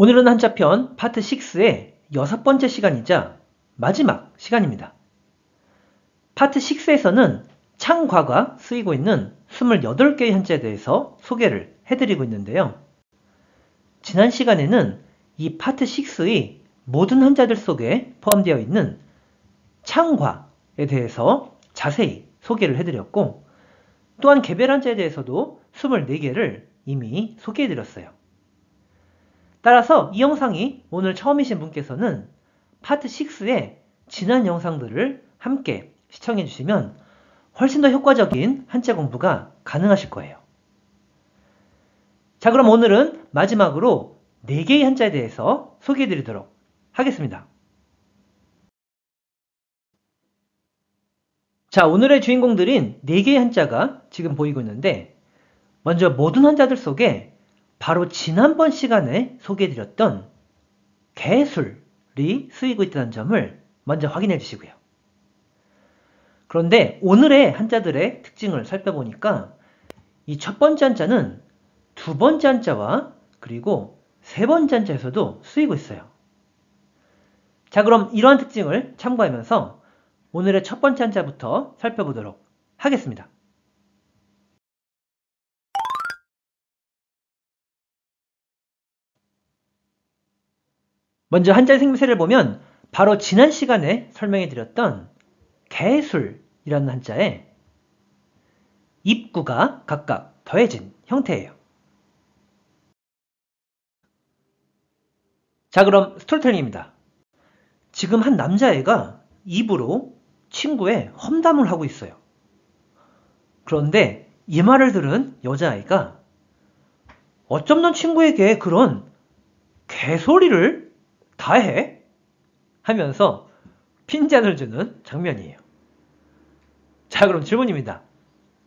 오늘은 한자편 파트 6의 6번째 시간이자 마지막 시간입니다. 파트 6에서는 창과가 쓰이고 있는 28개의 한자에 대해서 소개를 해드리고 있는데요. 지난 시간에는 이 파트 6의 모든 한자들 속에 포함되어 있는 창과에 대해서 자세히 소개를 해드렸고, 또한 개별 한자에 대해서도 24개를 이미 소개해드렸어요. 따라서 이 영상이 오늘 처음이신 분께서는 파트 6의 지난 영상들을 함께 시청해 주시면 훨씬 더 효과적인 한자 공부가 가능하실 거예요. 자, 그럼 오늘은 마지막으로 4개의 한자에 대해서 소개해 드리도록 하겠습니다. 자, 오늘의 주인공들인 4개의 한자가 지금 보이고 있는데, 먼저 모든 한자들 속에 바로 지난번 시간에 소개해드렸던 개술이 쓰이고 있다는 점을 먼저 확인해 주시고요. 그런데 오늘의 한자들의 특징을 살펴보니까 이 첫 번째 한자는 두 번째 한자와 그리고 세 번째 한자에서도 쓰이고 있어요. 자, 그럼 이러한 특징을 참고하면서 오늘의 첫 번째 한자부터 살펴보도록 하겠습니다. 먼저 한자의 생김새를 보면 바로 지난 시간에 설명해드렸던 개술이라는 한자에 입구가 각각 더해진 형태예요. 자, 그럼 스토리텔링입니다. 지금 한 남자애가 입으로 친구의 험담을 하고 있어요. 그런데 이 말을 들은 여자아이가 어쩜 넌 친구에게 그런 개소리를 다 해? 하면서 핀잔을 주는 장면이에요. 자, 그럼 질문입니다.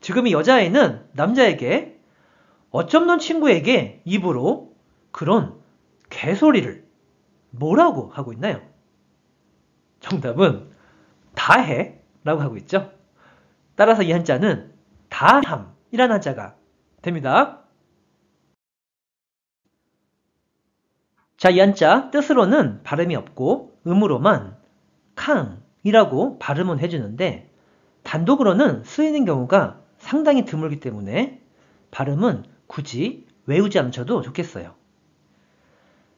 지금 이 여자아이는 남자에게 어쩜 넌 친구에게 입으로 그런 개소리를 뭐라고 하고 있나요? 정답은 다 해 라고 하고 있죠. 따라서 이 한자는 다함이라는 한자가 됩니다. 자, 이 한자 뜻으로는 발음이 없고 음으로만 캉이라고 발음은 해주는데 단독으로는 쓰이는 경우가 상당히 드물기 때문에 발음은 굳이 외우지 않으셔도 좋겠어요.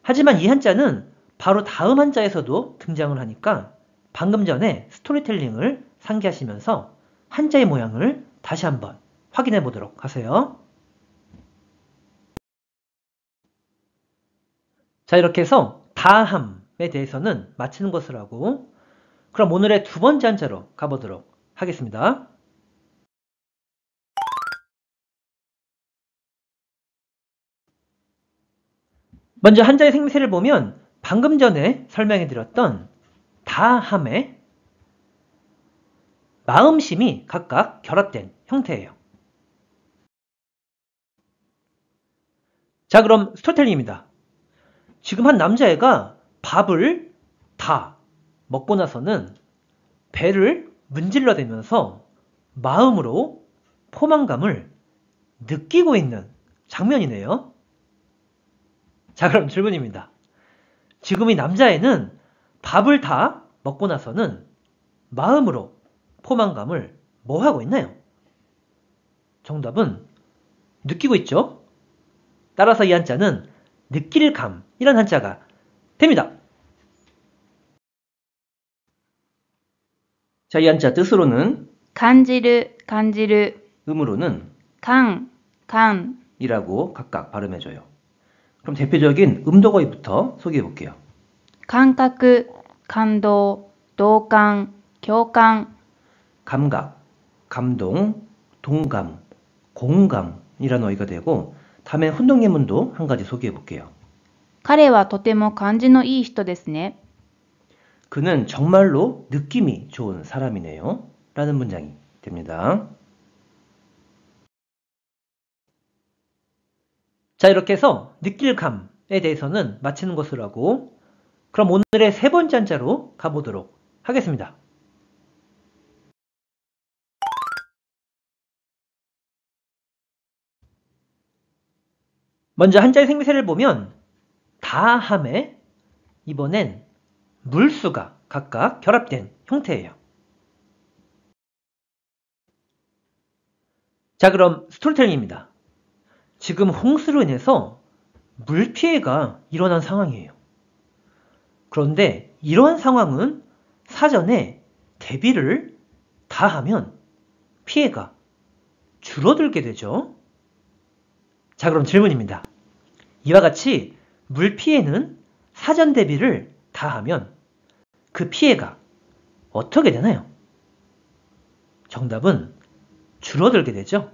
하지만 이 한자는 바로 다음 한자에서도 등장을 하니까 방금 전에 스토리텔링을 상기하시면서 한자의 모양을 다시 한번 확인해 보도록 하세요. 자, 이렇게 해서 다함에 대해서는 마치는 것을 하고, 그럼 오늘의 두 번째 한자로 가보도록 하겠습니다. 먼저 한자의 생김새를 보면 방금 전에 설명해드렸던 다함에 마음심이 각각 결합된 형태예요. 자, 그럼 스토리텔링입니다. 지금 한 남자애가 밥을 다 먹고 나서는 배를 문질러대면서 마음으로 포만감을 느끼고 있는 장면이네요. 자, 그럼 질문입니다. 지금 이 남자애는 밥을 다 먹고 나서는 마음으로 포만감을 뭐 하고 있나요? 정답은 느끼고 있죠? 따라서 이 한자는 느낄감이란 한자가 됩니다. 자, 이 한자 뜻으로는 感じる 음으로는 感 이라고 각각 발음해줘요. 그럼 대표적인 음도거위부터 소개해 볼게요. 感覚 感動 同感 共感 감각, 감동, 동감, 공감이라는 어휘가 되고, 다음에 혼동 예문도 한 가지 소개해 볼게요. 彼はとても感じのいい人ですね. 그는 정말로 느낌이 좋은 사람이네요. 라는 문장이 됩니다. 자, 이렇게 해서 느낄감에 대해서는 마치는 것으로 하고, 그럼 오늘의 세 번째 한자로 가보도록 하겠습니다. 먼저 한자의 생김새를 보면 다함에 이번엔 물수가 각각 결합된 형태예요. 자, 그럼 스토리텔링입니다. 지금 홍수로 인해서 물 피해가 일어난 상황이에요. 그런데 이러한 상황은 사전에 대비를 다 하면 피해가 줄어들게 되죠. 자, 그럼 질문입니다. 이와 같이 물 피해는 사전 대비를 다 하면 그 피해가 어떻게 되나요? 정답은 줄어들게 되죠.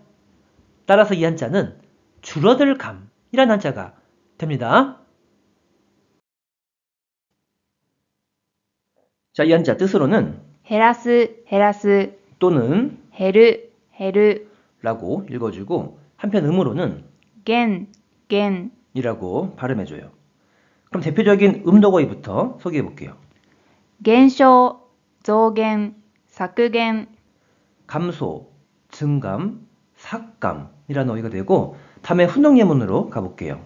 따라서 이 한자는 줄어들감이라는 한자가 됩니다. 자, 이 한자 뜻으로는 減らす、減らす、 또는 減る、減る、 라고 읽어주고 한편 음으로는 減、減、 이라고 발음해줘요. 그럼 대표적인 음도거의부터 소개해볼게요. 減少、増減、削減、 감소, 증감, 삭감이라는 어휘가 되고 다음에 훈동 예문으로 가볼게요.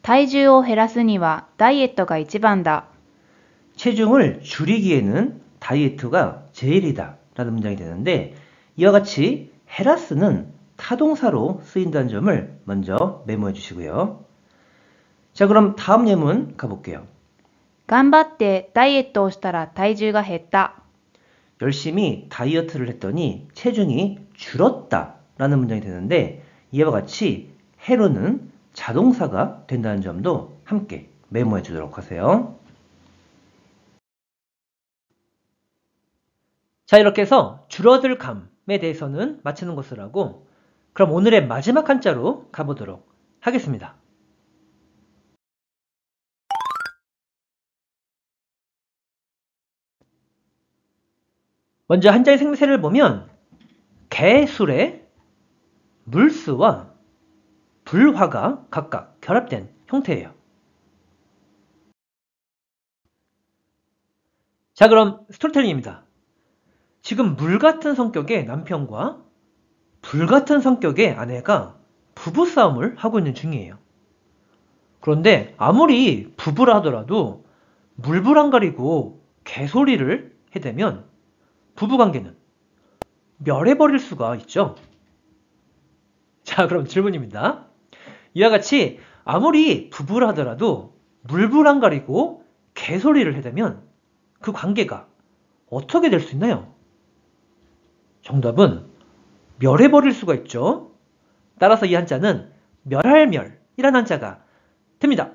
体重を減らすにはダイエットが一番だ. 체중을 줄이기에는 다이어트가 제일이다 라는 문장이 되는데 이와 같이 헤라스는 타동사로 쓰인다는 점을 먼저 메모해 주시고요. 자, 그럼 다음 예문 가볼게요. 頑張ってダイエットをしたら体重が減った. 열심히 다이어트를 했더니 체중이 줄었다 라는 문장이 되는데 이와 같이 해로는 자동사가 된다는 점도 함께 메모해 주도록 하세요. 자, 이렇게 해서 줄어들 감에 대해서는 마치는 것을 하고 그럼 오늘의 마지막 한자로 가보도록 하겠습니다. 먼저 한자의 생세를 보면 개술에 물수와 불화가 각각 결합된 형태예요. 자, 그럼 스토리텔링입니다. 지금 물 같은 성격의 남편과 불 같은 성격의 아내가 부부싸움을 하고 있는 중이에요. 그런데 아무리 부부라 하더라도 물불 안 가리고 개소리를 해대면 부부관계는 멸해버릴 수가 있죠. 자, 그럼 질문입니다. 이와 같이 아무리 부부라 하더라도 물불 안 가리고 개소리를 해대면 그 관계가 어떻게 될 수 있나요? 정답은 멸해버릴 수가 있죠. 따라서 이 한자는 멸할멸이라는 한자가 됩니다.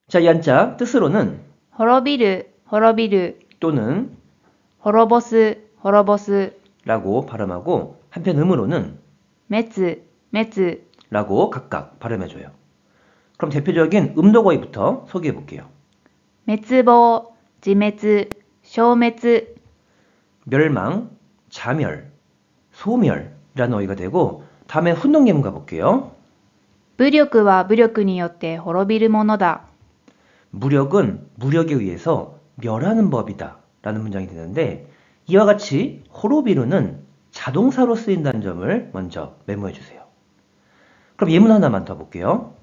자, 이 한자 뜻으로는 滅びる、滅びる、 또는 滅ぼす、滅ぼす、 라고 발음하고 한편 음으로는 滅、滅、 라고 각각 발음해줘요. 그럼 대표적인 음도거의부터 소개해볼게요. 滅亡、自滅、消滅、 멸망, 자멸, 소멸이라는 어휘가 되고 다음에 훈동 예문 가볼게요. 武力は武力によって滅びるものだ. 무력은 무력에 의해서 멸하는 법이다 라는 문장이 되는데 이와 같이 호로비루는 자동사로 쓰인다는 점을 먼저 메모해 주세요. 그럼 예문 하나만 더 볼게요.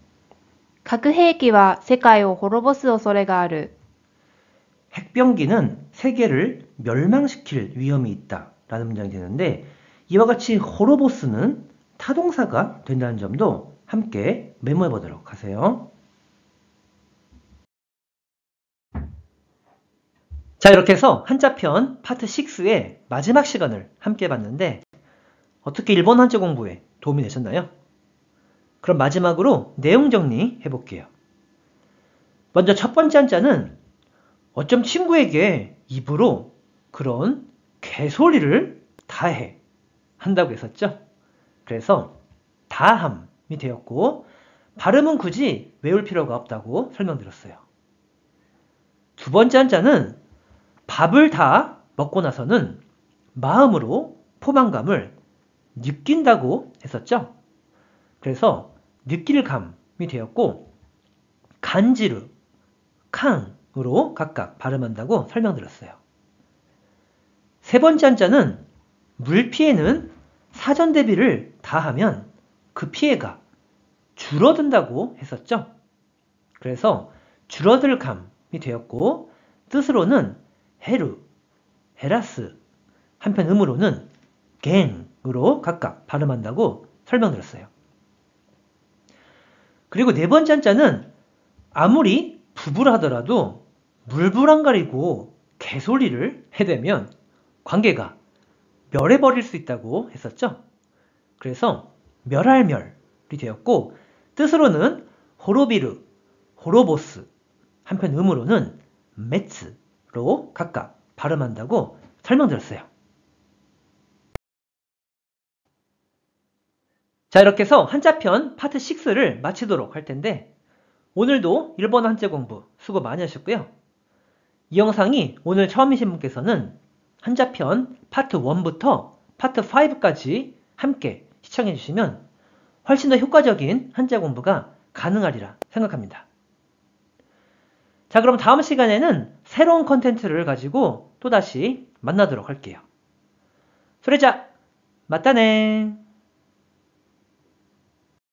核兵器は世界を滅ぼす恐れがある. 핵병기는 세계를 멸망시킬 위험이 있다 라는 문장이 되는데 이와 같이 호로보스는 타동사가 된다는 점도 함께 메모해 보도록 하세요. 자, 이렇게 해서 한자편 파트 6의 마지막 시간을 함께 봤는데 어떻게 일본 한자 공부에 도움이 되셨나요? 그럼 마지막으로 내용 정리해 볼게요. 먼저 첫 번째 한자는 어쩜 친구에게 입으로 그런 개소리를 다해 한다고 했었죠. 그래서 다함이 되었고 발음은 굳이 외울 필요가 없다고 설명드렸어요. 두 번째 한자는 밥을 다 먹고 나서는 마음으로 포만감을 느낀다고 했었죠. 그래서 느낄 감이 되었고 간지르, 캉으로 각각 발음한다고 설명드렸어요. 세 번째 한자는 물 피해는 사전 대비를 다 하면 그 피해가 줄어든다고 했었죠. 그래서 줄어들 감이 되었고 뜻으로는 헤루, 헤라스, 한편 음으로는 갱으로 각각 발음한다고 설명드렸어요. 그리고 네 번째 한자는 아무리 부부라 하더라도 물불 안 가리고 개소리를 해대면 관계가 멸해버릴 수 있다고 했었죠. 그래서 멸할멸이 되었고 뜻으로는 호로비르, 호로보스, 한편 음으로는 메츠로 각각 발음한다고 설명드렸어요. 자, 이렇게 해서 한자편 파트 6를 마치도록 할 텐데 오늘도 일본어 한자 공부 수고 많이 하셨고요. 이 영상이 오늘 처음이신 분께서는 한자편 파트 1부터 파트 5까지 함께 시청해 주시면 훨씬 더 효과적인 한자 공부가 가능하리라 생각합니다. 자, 그럼 다음 시간에는 새로운 컨텐츠를 가지고 또다시 만나도록 할게요.それじゃ、またね